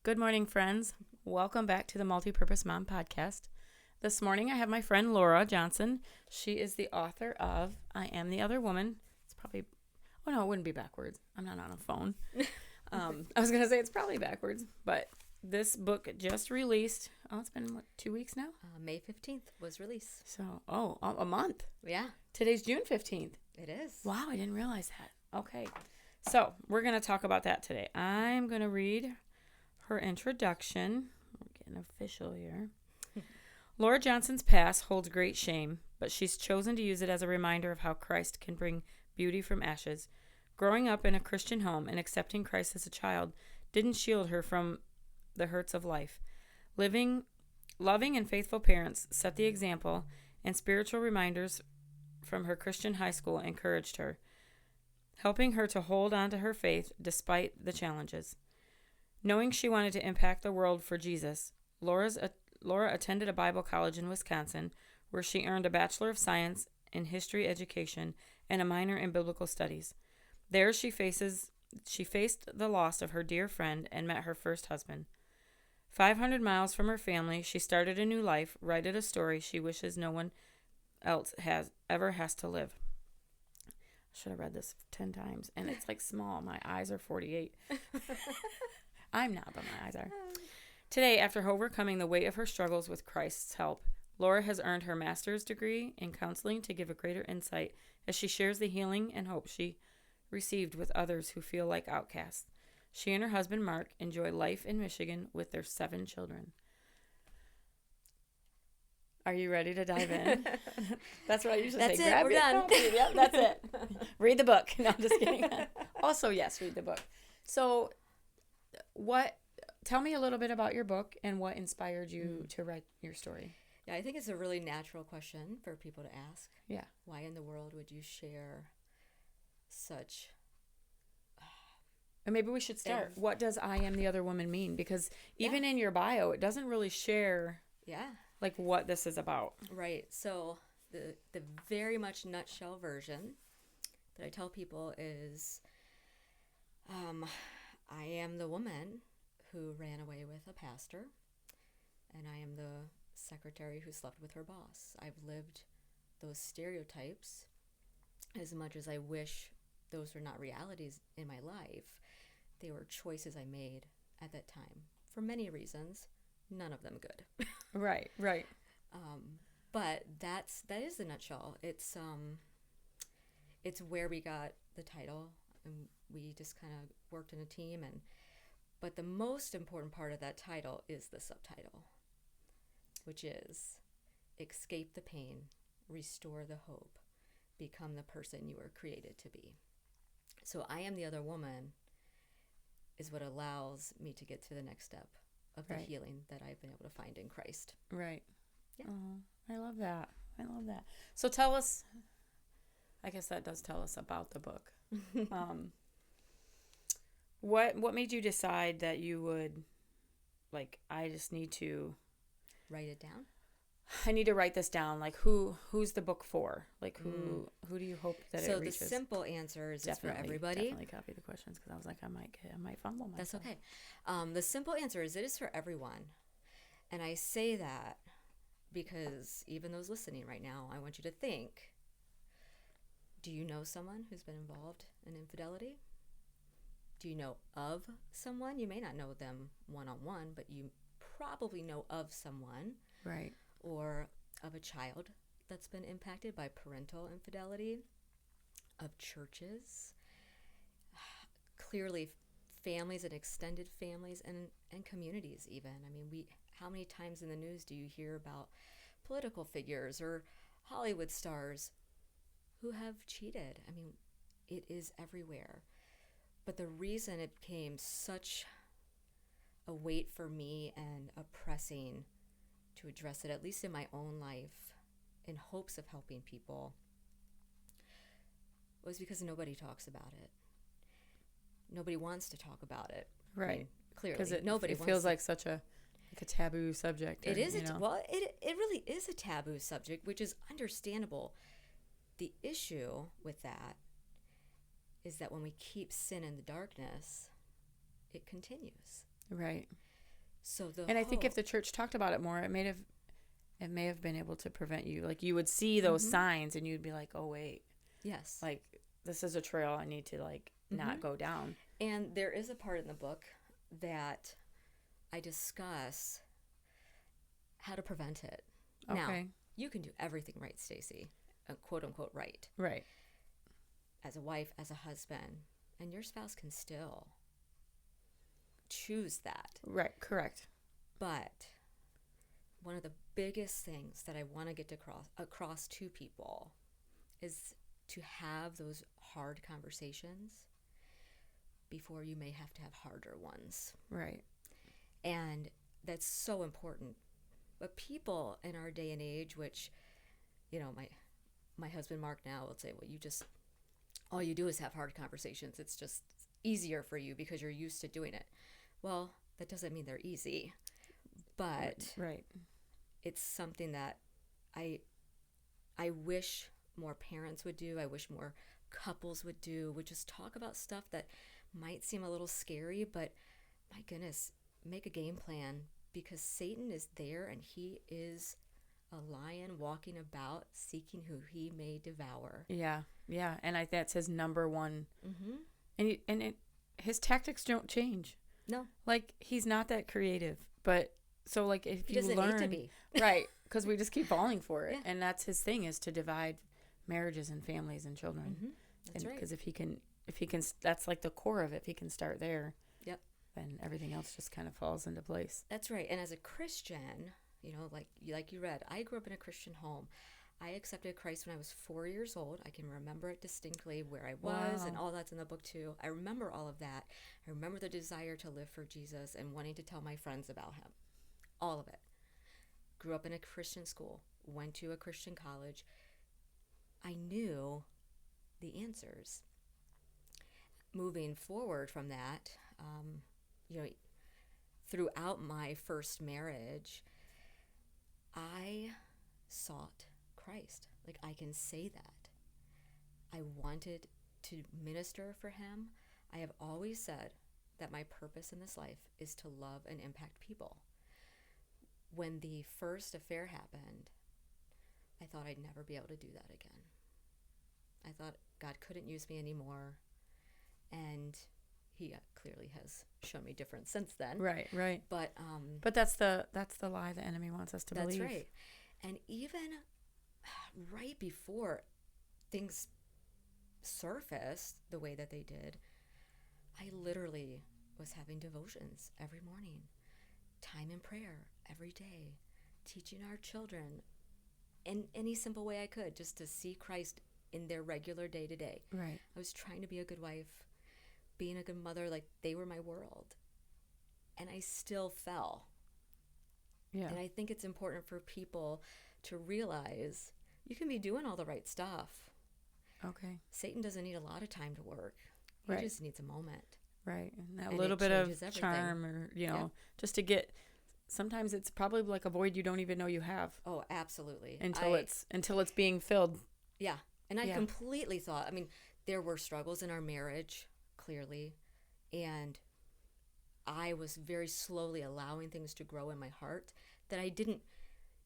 Good morning, friends. Welcome back to the Multipurpose Mom Podcast. This morning I have my friend Laura Johnson. She is the author of I Am the Other Woman. It's probably, oh no, it wouldn't be backwards. I'm not on a phone. I was going to say it's probably backwards, but this book just released. Oh, it's been, 2 weeks now? May 15th was released. So, a month. Yeah. Today's June 15th. It is. Wow, I didn't realize that. Okay. So, we're going to talk about that today. I'm going to read her introduction. We're getting official here. Laura Johnson's past holds great shame, but she's chosen to use it as a reminder of how Christ can bring beauty from ashes. Growing up in a Christian home and accepting Christ as a child didn't shield her from the hurts of life. Loving and faithful parents set the example, and spiritual reminders from her Christian high school encouraged her, helping her to hold on to her faith despite the challenges. Knowing she wanted to impact the world for Jesus, Laura attended a Bible college in Wisconsin where she earned a Bachelor of Science in History Education and a minor in Biblical Studies. There she faced the loss of her dear friend and met her first husband. 500 miles from her family, she started a new life, writing a story she wishes no one else ever has to live. I should have read this 10 times, and it's like small. My eyes are 48. I'm not, but my eyes are. Today, after overcoming the weight of her struggles with Christ's help, Laura has earned her master's degree in counseling to give a greater insight as she shares the healing and hope she received with others who feel like outcasts. She and her husband, Mark, enjoy life in Michigan with their 7 children. Are you ready to dive in? That's what I usually say. That's it. We're done. Yep, that's it. Read the book. No, I'm just kidding. Also, yes, read the book. So, tell me a little bit about your book and what inspired you to write your story. Yeah, I think it's a really natural question for people to ask. Yeah. Why in the world would you share such... And maybe we should start. What does I Am the Other Woman mean? Because even in your bio, it doesn't really share like what this is about. Right. So the very much nutshell version that I tell people is I am the woman who ran away with a pastor, and I am the secretary who slept with her boss. I've lived those stereotypes as much as I wish those were not realities in my life. They were choices I made at that time for many reasons, none of them good. Right. But that is the nutshell. It's where we got the title, and we just kind of worked in a team. But the most important part of that title is the subtitle, which is escape the pain, restore the hope, become the person you were created to be. So I Am the Other Woman is what allows me to get to the next step of the healing that I've been able to find in Christ. Right. Yeah. Oh, I love that. So tell us, I guess that does tell us about the book. What made you decide that you would, like, I just need to write it down? I need to write this down. Like, who's the book for? Like, who do you hope that it reaches? So the simple answer is it's for everybody. Definitely copy the questions because I was like, I might fumble myself. That's okay. The simple answer is it is for everyone. And I say that because even those listening right now, I want you to think, do you know someone who's been involved in infidelity? Do you know of someone? You may not know them one-on-one, but you probably know of someone. Right. Or of a child that's been impacted by parental infidelity, of churches, clearly families and extended families and communities even. I mean, how many times in the news do you hear about political figures or Hollywood stars who have cheated? I mean, it is everywhere. But the reason it became such a weight for me and a pressing to address it, at least in my own life, in hopes of helping people, was because nobody talks about it. Nobody wants to talk about it. Right. I mean, clearly. Because nobody feels like such a taboo subject. It is. It really is a taboo subject, which is understandable. The issue with that is that when we keep sin in the darkness, it continues. Right. So the And I think if hope, the church talked about it more, it may have been able to prevent you. Like, you would see those signs and you'd be like, oh wait, yes. like, this is a trail I need to, like, not go down. And there is a part in the book that I discuss how to prevent it. Now, Okay. you can do everything right, Stacy, quote unquote right, Right. as a wife, as a husband, and your spouse can still choose that. Right. Correct. But one of the biggest things that I want to get across to people is to have those hard conversations before you may have to have harder ones. Right. And that's so important. But people in our day and age, which, my husband Mark now will say, well, all you do is have hard conversations. It's just easier for you because you're used to doing it. Well, that doesn't mean they're easy, but Right. it's something that I wish more parents would do. I wish more couples would just talk about stuff that might seem a little scary, but my goodness, make a game plan, because Satan is there and he is a lion walking about seeking who he may devour. Yeah. Yeah. And that's his number one. Mm-hmm. And his tactics don't change. No. Like, he's not that creative. But so, like, if He you doesn't learn, need to be. right, because we just keep falling for it. Yeah. And that's his thing, is to divide marriages and families and children. Mm-hmm. That's right. Because if he can, that's like the core of it. If he can start there, Yep. then everything else just kind of falls into place. That's right. And as a Christian, like you read, I grew up in a Christian home. I accepted Christ when I was 4 years old. I can remember it distinctly, where I was, Wow. and all that's in the book too. I remember all of that. I remember the desire to live for Jesus and wanting to tell my friends about him. All of it. Grew up in a Christian school, went to a Christian college. I knew the answers. Moving forward from that, throughout my first marriage, I sought Christ. Like, I can say that. I wanted to minister for him. I have always said that my purpose in this life is to love and impact people. When the first affair happened, I thought I'd never be able to do that again. I thought God couldn't use me anymore, and he clearly has shown me different since then. Right. Right. But But that's the lie the enemy wants us to believe. that's right. And even right before things surfaced the way that they did, I literally was having devotions every morning, time in prayer every day, teaching our children in any simple way I could, just to see Christ in their regular day to day. Right. I was trying to be a good wife, being a good mother. Like, they were my world. And I still fell. Yeah. And I think it's important for people to realize you can be doing all the right stuff. Okay. Satan doesn't need a lot of time to work. He Right. just needs a moment. Right. And that And little it bit of changes everything. charm, or, Yeah. just to get, sometimes it's probably like a void you don't even know you have Oh, absolutely. until it's being filled. Yeah. And I Yeah. completely thought, there were struggles in our marriage, clearly. And I was very slowly allowing things to grow in my heart that I didn't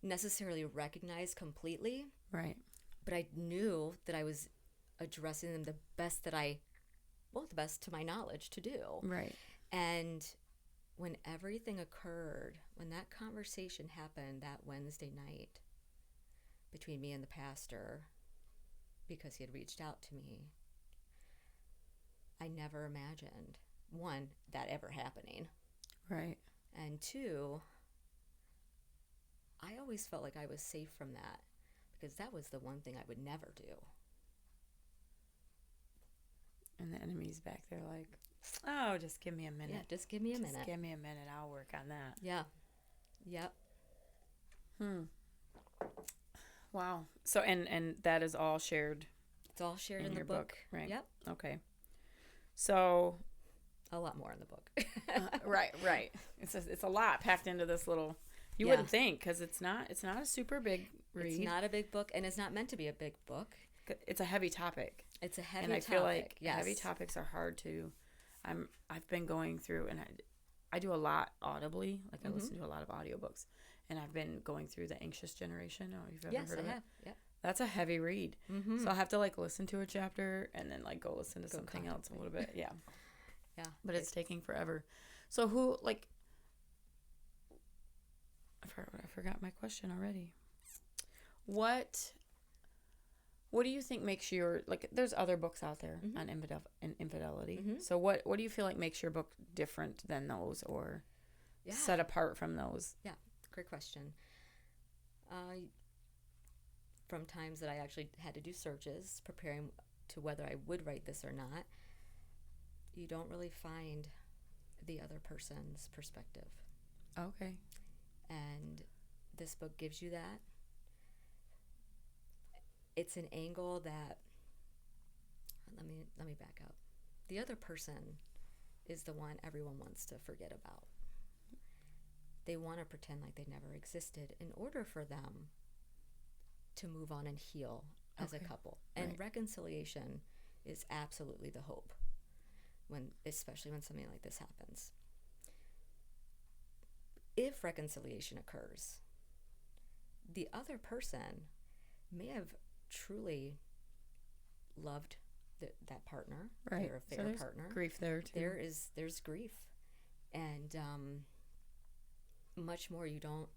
necessarily recognize completely. Right. But I knew that I was addressing them the best to my knowledge to do. Right. And when everything occurred, when that conversation happened that Wednesday night between me and the pastor, because he had reached out to me, I never imagined, one, that ever happening. Right. And two, I always felt like I was safe from that, because that was the one thing I would never do. And the enemy's back there like, oh, just give me a minute. Yeah, just give me a minute. Just give me a minute. I'll work on that. Yeah. Yep. Wow. So, and that is all shared It's all shared in the your book. right? Yep. Okay. So, A lot more in the book. right. It's a lot packed into this little. You Yeah. wouldn't think, because it's not a super big read. It's not a big book, and it's not meant to be a big book. It's a heavy topic. It's a heavy And I topic. feel like yes. heavy topics are hard to. I've been going through, and I do a lot audibly. Like I Mm-hmm. listen to a lot of audiobooks, and I've been going through The Anxious Generation. I don't know if you've ever Yes, heard I of it. have. Yeah. That's a heavy read. Mm-hmm. So I'll have to like listen to a chapter and then like go listen to Go something else a contemplate. little bit. Yeah. Yeah. But it's taking forever. So who like I forgot my question already. What What do you think makes your like? There's other books out there Mm-hmm. on infidelity. Mm-hmm. So what do you feel like makes your book different than those, or Yeah. set apart from those? Yeah. Great question. From times that I actually had to do searches preparing to whether I would write this or not, you don't really find the other person's perspective. Okay. And this book gives you that. It's an angle that let me back up. The other person is the one everyone wants to forget about. They want to pretend like they never existed in order for them to move on and heal as a couple. And Right. reconciliation is absolutely the hope, especially when something like this happens. If reconciliation occurs, the other person may have truly loved that partner, Right. their So affair there's partner. grief there too. There's grief, and much more. You don't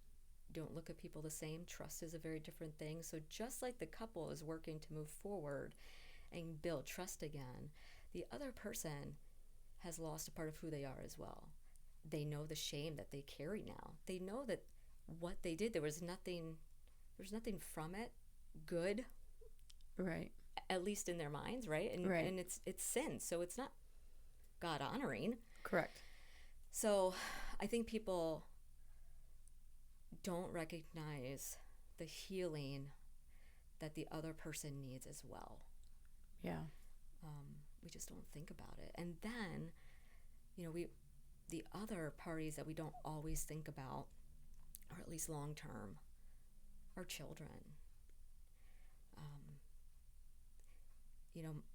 look at people the same. Trust is a very different thing. So just like the couple is working to move forward and build trust again, the other person has lost a part of who they are as well. They know the shame that they carry now. They know that what they did, there was nothing from it good, Right. at least in their minds, right? And Right. and it's sin, so it's not God honoring. Correct. So I think people don't recognize the healing that the other person needs as well. Yeah. We just don't think about it. And then, the other parties that we don't always think about, or at least long term, are children.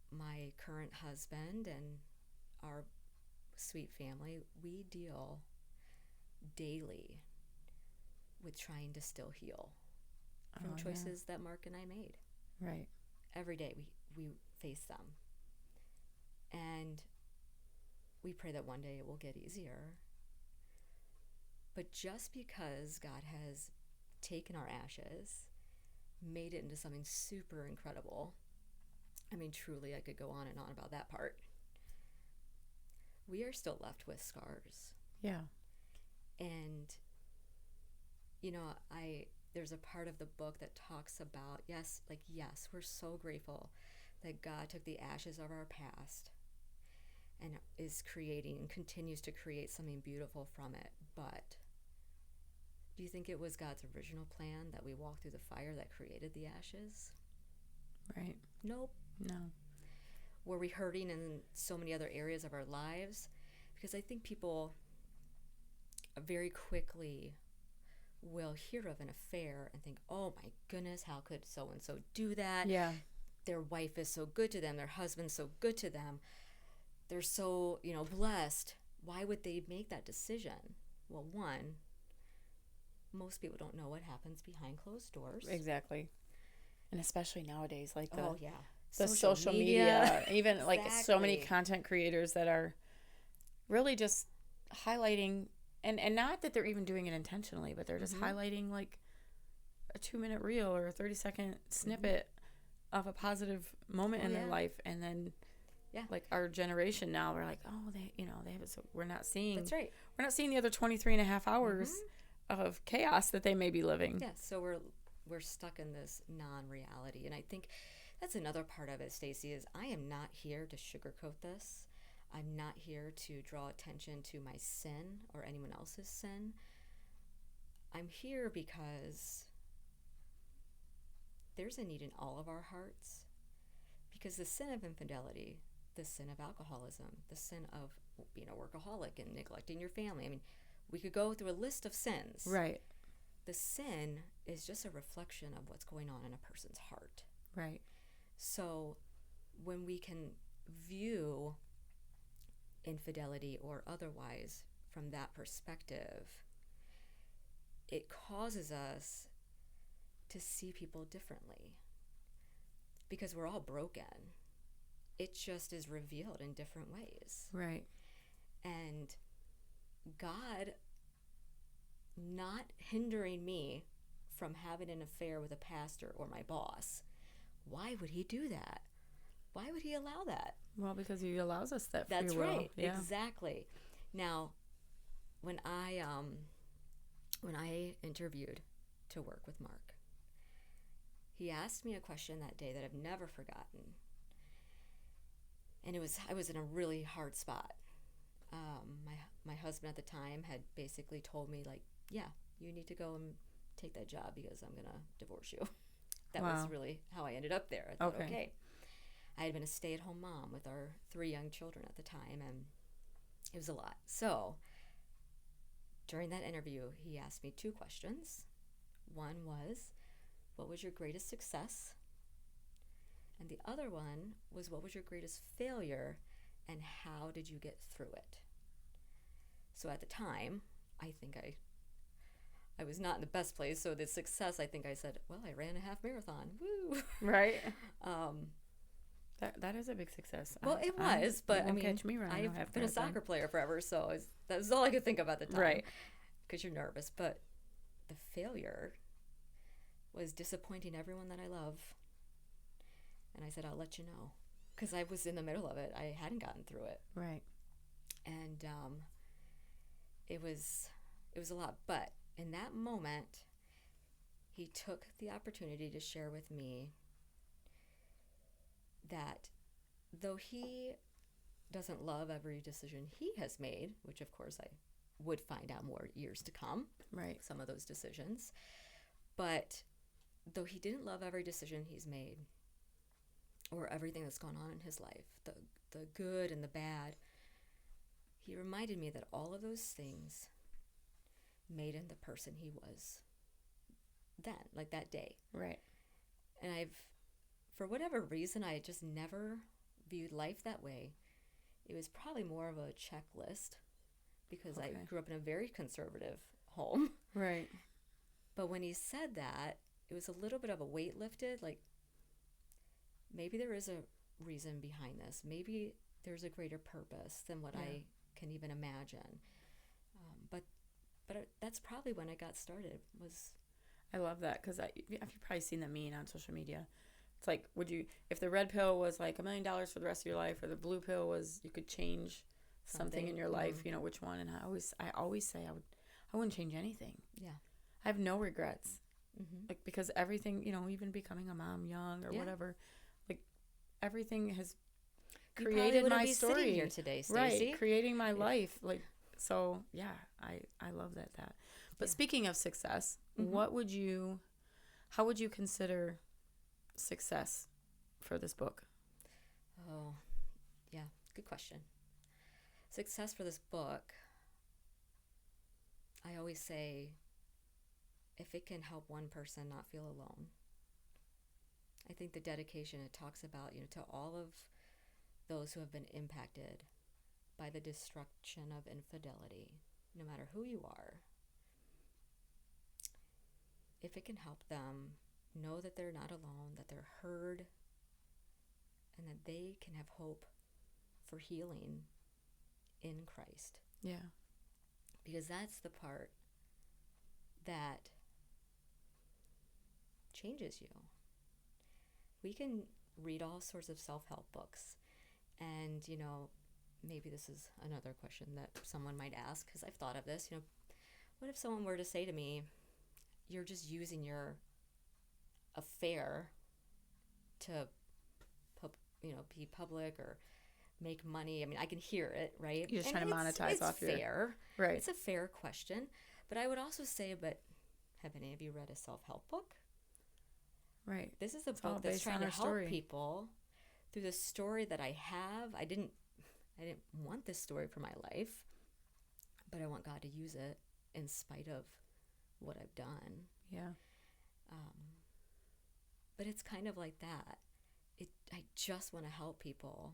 My current husband and our sweet family, we deal daily with trying to still heal from choices that Mark and I made. Right. Every day we face them. And we pray that one day it will get easier. But just because God has taken our ashes, made it into something super incredible, I mean, truly, I could go on and on about that part, we are still left with scars. Yeah. And, there's a part of the book that talks about, yes, we're so grateful that God took the ashes of our past and continues to create something beautiful from it. But do you think it was God's original plan that we walk through the fire that created the ashes? Right. Nope. No. Were we hurting in so many other areas of our lives? Because I think people very quickly will hear of an affair and think, oh my goodness, how could so-and-so do that? Yeah. Their wife is so good to them. Their husband's so good to them. They're so, blessed. Why would they make that decision? Well, one, most people don't know what happens behind closed doors. Exactly. And especially nowadays, like the social social media, even like so many Exactly. content creators that are really just highlighting, and not that they're even doing it intentionally, but they're just highlighting like a 2-minute reel or a 30-second snippet of a positive moment in their life. And then like our generation now, we're like, oh, they have it. So we're not seeing, That's right. we're not seeing the other 23 and a half hours of chaos that they may be living. Yeah. So we're stuck in this non-reality. And I think that's another part of it, Stacey, is I am not here to sugarcoat this. I'm not here to draw attention to my sin or anyone else's sin. I'm here because there's a need in all of our hearts. Because the sin of infidelity, the sin of alcoholism, the sin of being a workaholic and neglecting your family. I mean, we could go through a list of sins. Right. The sin is just a reflection of what's going on in a person's heart. Right. So when we can view infidelity or otherwise from that perspective, it causes us to see people differently because we're all broken. It just is revealed in different ways. Right. And God not hindering me from having an affair with a pastor or my boss. Why would he do that? Why would he allow that? Well, because he allows us that free will. That's right. Yeah. Exactly. Now, when I interviewed to work with Mark, he asked me a question that day that I've never forgotten. And I was in a really hard spot. My husband at the time had basically told me, like, yeah, you need to go and take that job because I'm going to divorce you. That was really how I ended up there. I thought, okay. I had been a stay-at-home mom with our 3 young children at the time, and it was a lot. So during that interview, he asked me 2 questions. One was, what was your greatest success? And the other one was, what was your greatest failure, and how did you get through it? So at the time, I think I was not in the best place. So the success, I think I said, well, I ran a half marathon. Woo! Right. That is a big success. Well, it was, but I mean, catch me running I've been a soccer player forever, so that was all I could think of at the time. Right. Because you're nervous. But the failure was disappointing everyone that I love. And I said, I'll let you know. Because I was in the middle of it. I hadn't gotten through it. Right. And it was a lot. But in that moment, he took the opportunity to share with me that though he doesn't love every decision he has made, which of course I would find out more years to come, right, some of those decisions, but though he didn't love every decision he's made or everything that's gone on in his life, the good and the bad, he reminded me that all of those things made him the person he was then, like that day. Right. And for whatever reason, I just never viewed life that way. It was probably more of a checklist because I grew up in a very conservative home. Right. But when he said that, it was a little bit of a weight lifted, like maybe there is a reason behind this. Maybe there's a greater purpose than what I can even imagine. But that's probably when I got started. I love that because you've probably seen the meme on social media. It's like, if the red pill was like $1 million for the rest of your life, or the blue pill was you could change something in your life, you know, which one? And I always say I wouldn't change anything. Yeah. I have no regrets. Mm-hmm. Like, because everything, you know, even becoming a mom young or whatever, like everything has created my story sitting here today, Stacey. Right, creating my life. Like, so yeah, I love that. But speaking of success, how would you consider success for this book? Oh, yeah, good question. Success for this book, I always say, if it can help one person not feel alone. I think the dedication it talks about, you know, to all of those who have been impacted by the destruction of infidelity, no matter who you are, if it can help them know that they're not alone, that they're heard, and that they can have hope for healing in Christ. Yeah. Because that's the part that changes you. We can read all sorts of self-help books, and, you know, maybe this is another question that someone might ask, because I've thought of this, you know, what if someone were to say to me, you're just using your affair to, you know, be public or make money? I mean, I can hear it, right? You're just trying to monetize off your... It's fair. Right. It's a fair question. But I would also say, but have any of you read a self-help book? Right. This is a book that's trying to help people through the story that I have. I didn't want this story for my life, but I want God to use it in spite of what I've done. Yeah. But it's kind of like that. I just want to help people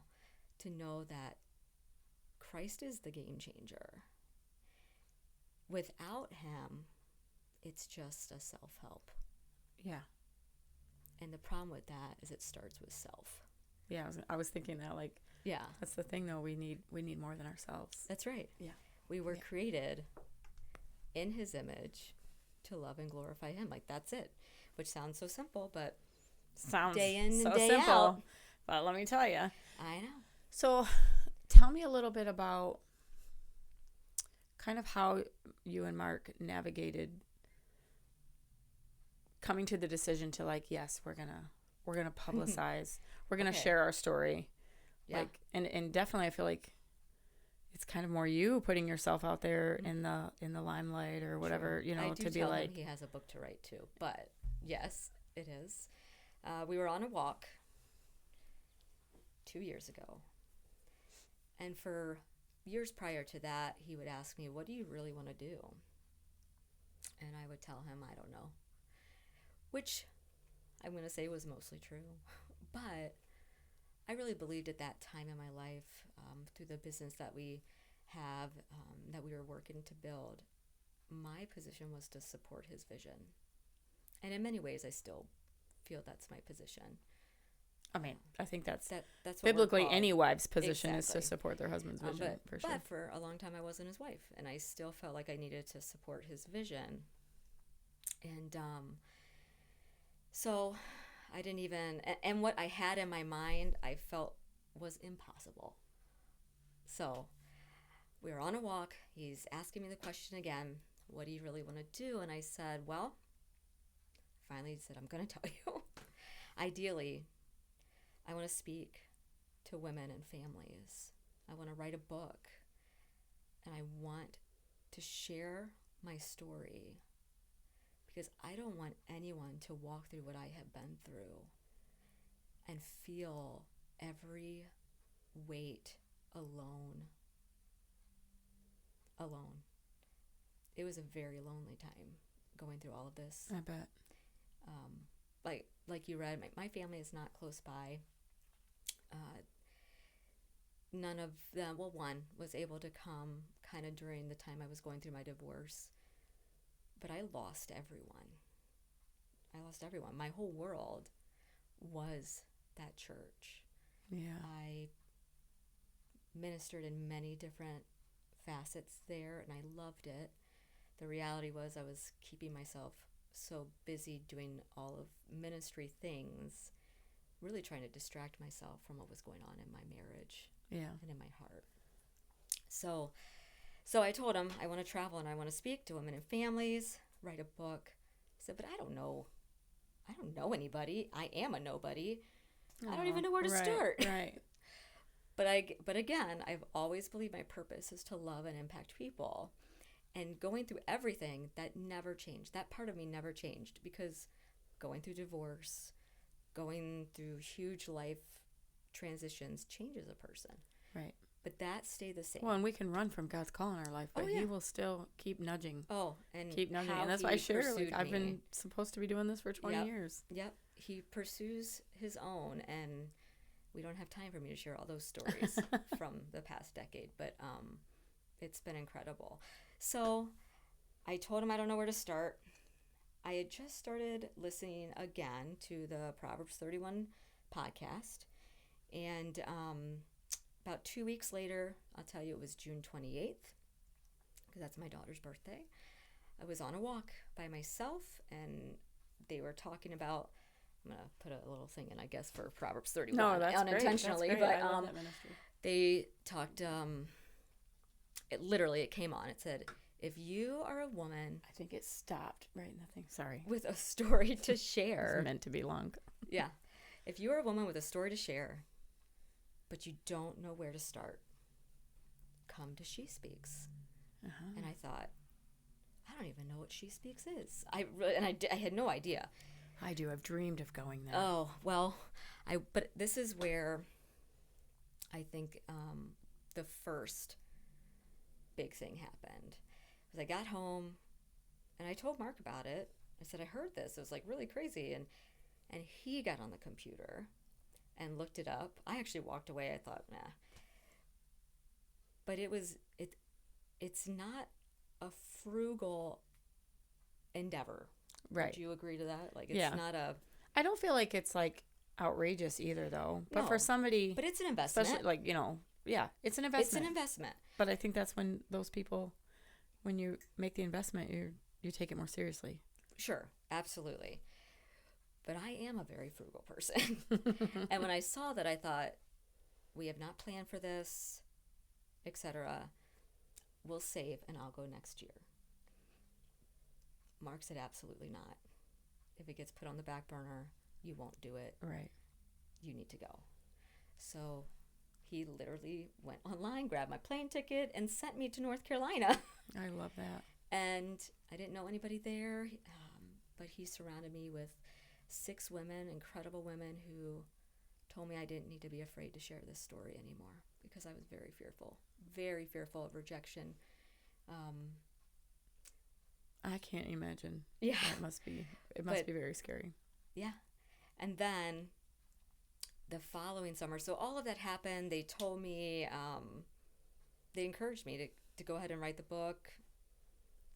to know that Christ is the game changer. without him, it's just a self-help. Yeah. And the problem with that is it starts with self. Yeah, I was thinking that, like, Yeah. that's the thing, though. We need more than ourselves. That's right. Yeah. We were created in his image to love and glorify him. Like, that's it. Which sounds so simple, but Sounds day in and so day simple. out. But let me tell you. I know. So tell me a little bit about kind of how you and Mark navigated coming to the decision to, like, yes, we're gonna publicize, we're gonna share our story. Yeah. Like, and definitely I feel like it's kind of more you putting yourself out there in the limelight or whatever, True. you know, I do to be tell like, him he has a book to write too, but yes, it is. We were on a walk 2 years ago, and for years prior to that, he would ask me, "What do you really want to do?" And I would tell him, "I don't know," which I'm going to say was mostly true, but I really believed at that time in my life, through the business that we have, that we were working to build, my position was to support his vision. And in many ways, I still feel that's my position. I mean, I think that's what biblically we're called. any wife's position is to Exactly. support their husband's vision, for sure. But for a long time, I wasn't his wife, and I still felt like I needed to support his vision. And so I didn't even, and what I had in my mind, I felt was impossible. So we were on a walk. He's asking me the question again, what do you really want to do? And I said, well, finally he said, I'm going to tell you. Ideally, I want to speak to women and families. I want to write a book. And I want to share my story because I don't want anyone to walk through what I have been through and feel every weight alone. It was a very lonely time going through all of this. I bet. Like you read, my family is not close by. None of them, well, one was able to come kind of during the time I was going through my divorce. But I lost everyone. My whole world was that church. Yeah. I ministered in many different facets there, and I loved it. The reality was I was keeping myself so busy doing all of ministry things, really trying to distract myself from what was going on in my marriage and in my heart. So I told him I want to travel and I want to speak to women and families, write a book. I said, but I don't know anybody. I am a nobody. I don't even know where to start. Right. But again, I've always believed my purpose is to love and impact people. And going through everything, that never changed. That part of me never changed because going through divorce, going through huge life transitions changes a person. Right. But that stayed the same. Well, and we can run from God's call in our life, but He will still keep nudging. And And that's why I share. Like, I've been supposed to be doing this for 20 years. Yep. He pursues His own, and we don't have time for me to share all those stories from the past decade. But it's been incredible. So I told him I don't know where to start. I had just started listening again to the Proverbs 31 podcast. And about 2 weeks later, I'll tell you, it was June 28th, because that's my daughter's birthday. I was on a walk by myself, and they were talking about, I'm going to put a little thing in, I guess, for Proverbs 31. No, that's unintentionally. Great. That's great. I love that ministry. They talked, it came on. It said, if you are a woman... I think it stopped right in the thing. Sorry. ...with a story to share... It's meant to be long. Yeah. If you are a woman with a story to share, but you don't know where to start, come to She Speaks. Uh-huh. And I thought, I don't even know what She Speaks is. I had no idea. I do. I've dreamed of going there. Oh, well, but this is where I think the first big thing happened. Was I got home, and I told Mark about it. I said, I heard this. It was like really crazy. And he got on the computer and looked it up. I actually walked away. I thought, nah. But it's not a frugal endeavor. Right. Would you agree to that? Like, it's not a... I don't feel like it's like outrageous either, though. But No, for somebody, but it's an investment. especially like, it's an investment. It's an investment. But I think that's when those people, when you make the investment, you take it more seriously. Sure, absolutely. But I am a very frugal person. And when I saw that, I thought, we have not planned for this, etc. We'll save and I'll go next year. Mark said, absolutely not. If it gets put on the back burner, you won't do it. Right. You need to go. So he literally went online, grabbed my plane ticket, and sent me to North Carolina. I love that. And I didn't know anybody there, but he surrounded me with 6 women, incredible women, who told me I didn't need to be afraid to share this story anymore, because I was very fearful of rejection. I can't imagine. Yeah. It must be very scary. Yeah. And then the following summer, so all of that happened. They told me, they encouraged me to go ahead and write the book.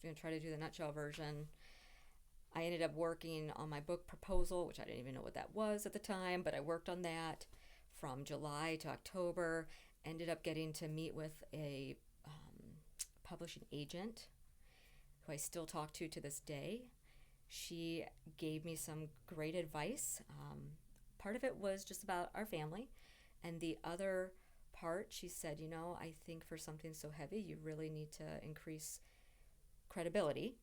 I'm going to try to do the nutshell version. I ended up working on my book proposal, which I didn't even know what that was at the time, but I worked on that from July to October. Ended up getting to meet with a publishing agent who I still talk to this day. She gave me some great advice. Part of it was just about our family, and the other part, she said, I think for something so heavy, you really need to increase credibility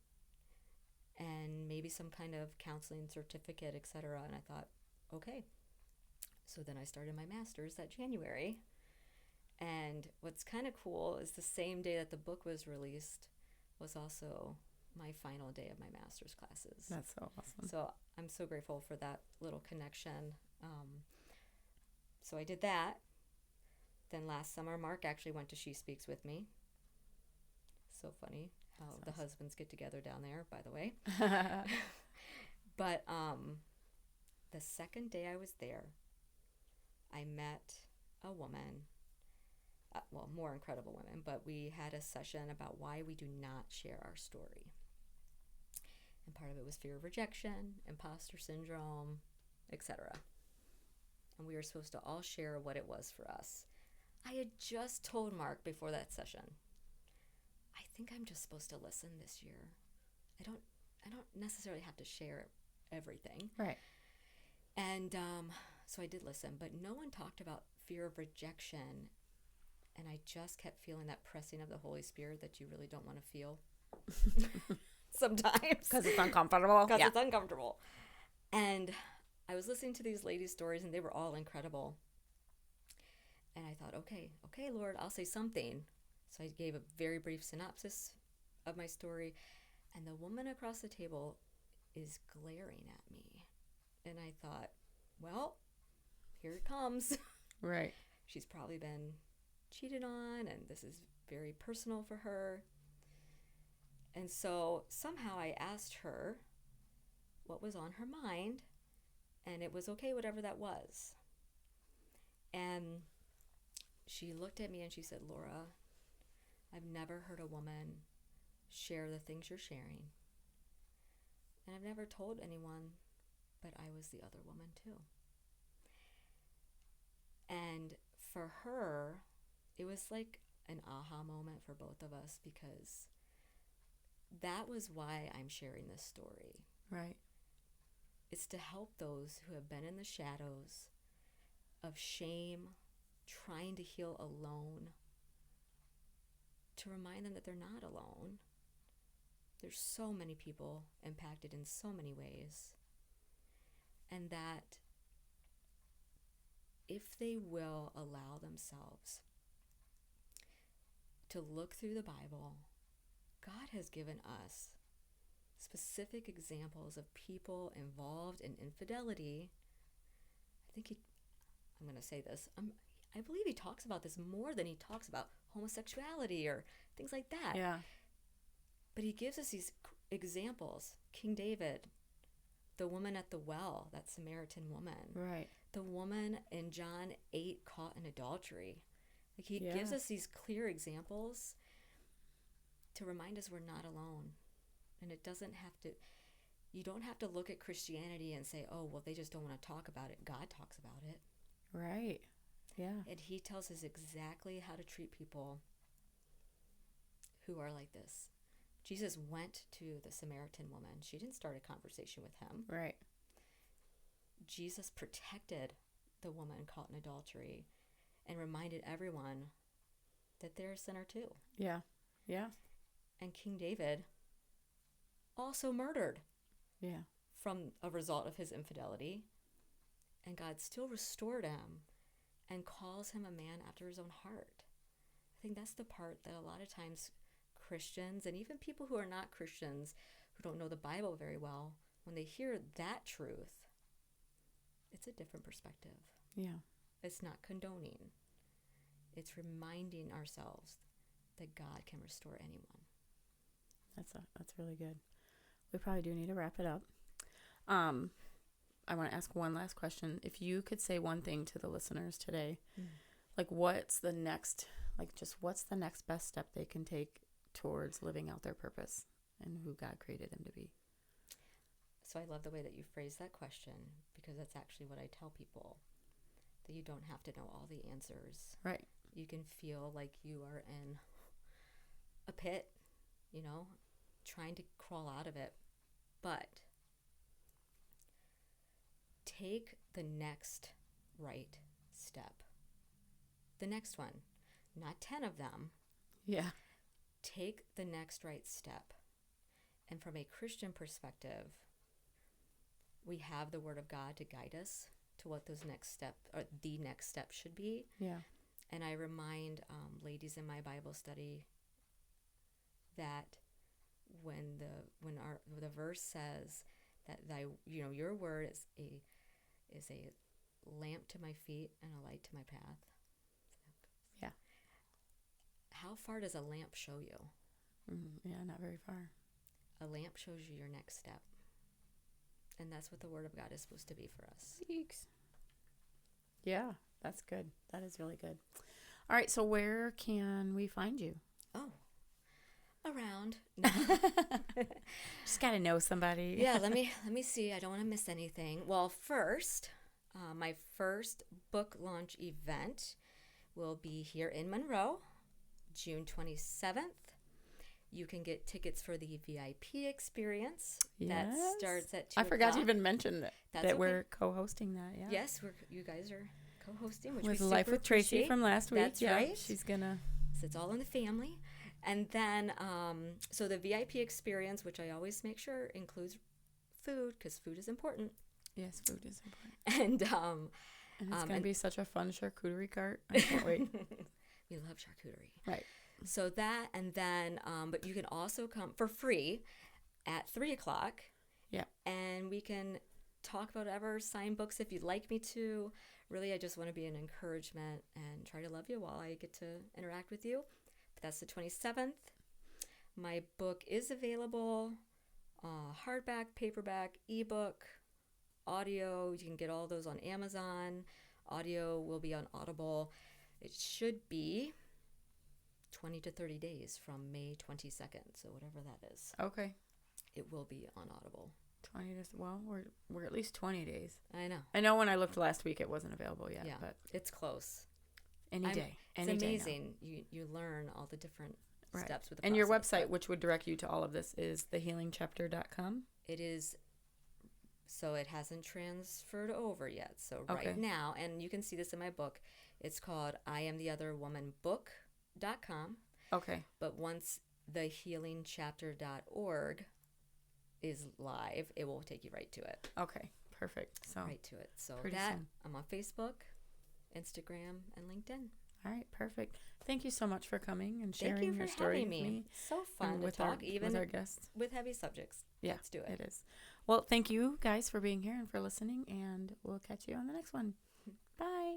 and maybe some kind of counseling certificate, etc. And I thought, okay. So then I started my master's that January. And what's kind of cool is the same day that the book was released was also my final day of my master's classes. That's so awesome. So I'm so grateful for that little connection. So I did that. Then last summer, Mark actually went to She Speaks with me. So funny how the husbands get together down there, by the way. But the second day I was there, I met a woman, more incredible women, but we had a session about why we do not share our story. And part of it was fear of rejection, imposter syndrome, etc. And we were supposed to all share what it was for us. I had just told Mark before that session, I think I'm just supposed to listen this year. I don't necessarily have to share everything. Right. And so I did listen, but no one talked about fear of rejection. And I just kept feeling that pressing of the Holy Spirit that you really don't want to feel sometimes. Because it's uncomfortable. Because it's uncomfortable. And I was listening to these ladies' stories, and they were all incredible. And I thought, okay, Lord, I'll say something. So I gave a very brief synopsis of my story. And the woman across the table is glaring at me. And I thought, well, here it comes. Right. She's probably been cheated on, and this is very personal for her. And so somehow I asked her what was on her mind, and it was okay, whatever that was. And she looked at me and she said, Laura, I've never heard a woman share the things you're sharing. And I've never told anyone, but I was the other woman too. And for her, it was like an aha moment for both of us, because that was why I'm sharing this story. Right. It's to help those who have been in the shadows of shame, trying to heal alone, to remind them that they're not alone. There's so many people impacted in so many ways. And that if they will allow themselves to look through the Bible, God has given us specific examples of people involved in infidelity. I'm going to say this, I believe he talks about this more than he talks about homosexuality or things like that. Yeah. But he gives us these examples. King David, the woman at the well, that Samaritan woman. Right. The woman in John 8 caught in adultery. Like, he gives us these clear examples. to remind us we're not alone. And it doesn't have to, you don't have to look at Christianity and say, oh, well, they just don't want to talk about it. God talks about it. Right. Yeah. And he tells us exactly how to treat people who are like this. Jesus went to the Samaritan woman. She didn't start a conversation with him. Right. Jesus protected the woman caught in adultery and reminded everyone that they're a sinner too. Yeah. Yeah. And King David also murdered. Yeah. From a result of his infidelity. And God still restored him and calls him a man after his own heart. I think that's the part that a lot of times Christians and even people who are not Christians, who don't know the Bible very well, when they hear that truth, it's a different perspective. Yeah. It's not condoning. It's reminding ourselves that God can restore anyone. That's really good. We probably do need to wrap it up. I want to ask one last question. If you could say one thing to the listeners today, like what's the next best step they can take towards living out their purpose and who God created them to be? So I love the way that you phrase that question, because that's actually what I tell people, that you don't have to know all the answers. Right. You can feel like you are in a pit, trying to crawl out of it. But take the next right step. The next one. Not 10 of them. Yeah. Take the next right step. And from a Christian perspective, we have the Word of God to guide us to what those next step or the next step should be. Yeah. And I remind ladies in my Bible study that when the verse says that your word is a lamp to my feet and a light to my path. Yeah. How far does a lamp show you? Yeah, not very far. A lamp shows you your next step. And that's what the Word of God is supposed to be for us. Thanks. Yeah, that's good. That is really good. All right, so where can we find you? Oh, around. No. Just got to know somebody. Yeah, let me see. I don't want to miss anything. Well, first, my first book launch event will be here in Monroe, June 27th. You can get tickets for the VIP experience. Yes. That starts at 2 I forgot to o'clock. even mention that Okay. we're co-hosting that. Yeah. Yes, you guys are co-hosting, which with we Life super with Tracy appreciate. from last week. That's yeah, right. She's gonna. So it's all in the family. And then, so the VIP experience, which I always make sure includes food, because food is important. Yes, food is important. And And it's gonna be such a fun charcuterie cart. I can't wait. We love charcuterie. Right. So that, and then, but you can also come for free at 3 o'clock. Yeah. And we can talk about whatever, sign books if you'd like me to. Really, I just want to be an encouragement and try to love you while I get to interact with you. But that's the 27th. My book is available, hardback, paperback, ebook, audio. You can get all those on Amazon. Audio will be on Audible. It should be 20 to 30 days from May 22nd. So whatever that is. Okay. It will be on Audible. 20 days. Well, we're at least 20 days. I know. I know when I looked last week, it wasn't available yet. Yeah, But it's close. any day. It's Any day now. amazing. You learn all the different Right. steps with the And your process, website, which would direct you to all of this, is thehealingchapter.com. It is, so it hasn't transferred over yet. So Okay. right now, and you can see this in my book, it's called IamTheOtherWomanBook.com. Okay. But once thehealingchapter.org is live, it will take you right to it. Okay. Perfect. So, Right to it. So pretty that, soon. I'm on Facebook, Instagram, and LinkedIn. all right. Perfect. Thank you so much for coming and Thank sharing you your for story having with me. me. So fun and to with talk, even with our guests. with heavy subjects. Yeah, Let's do it. It is. Well, thank you guys for being here and for listening, and we'll catch you on the next one. Bye.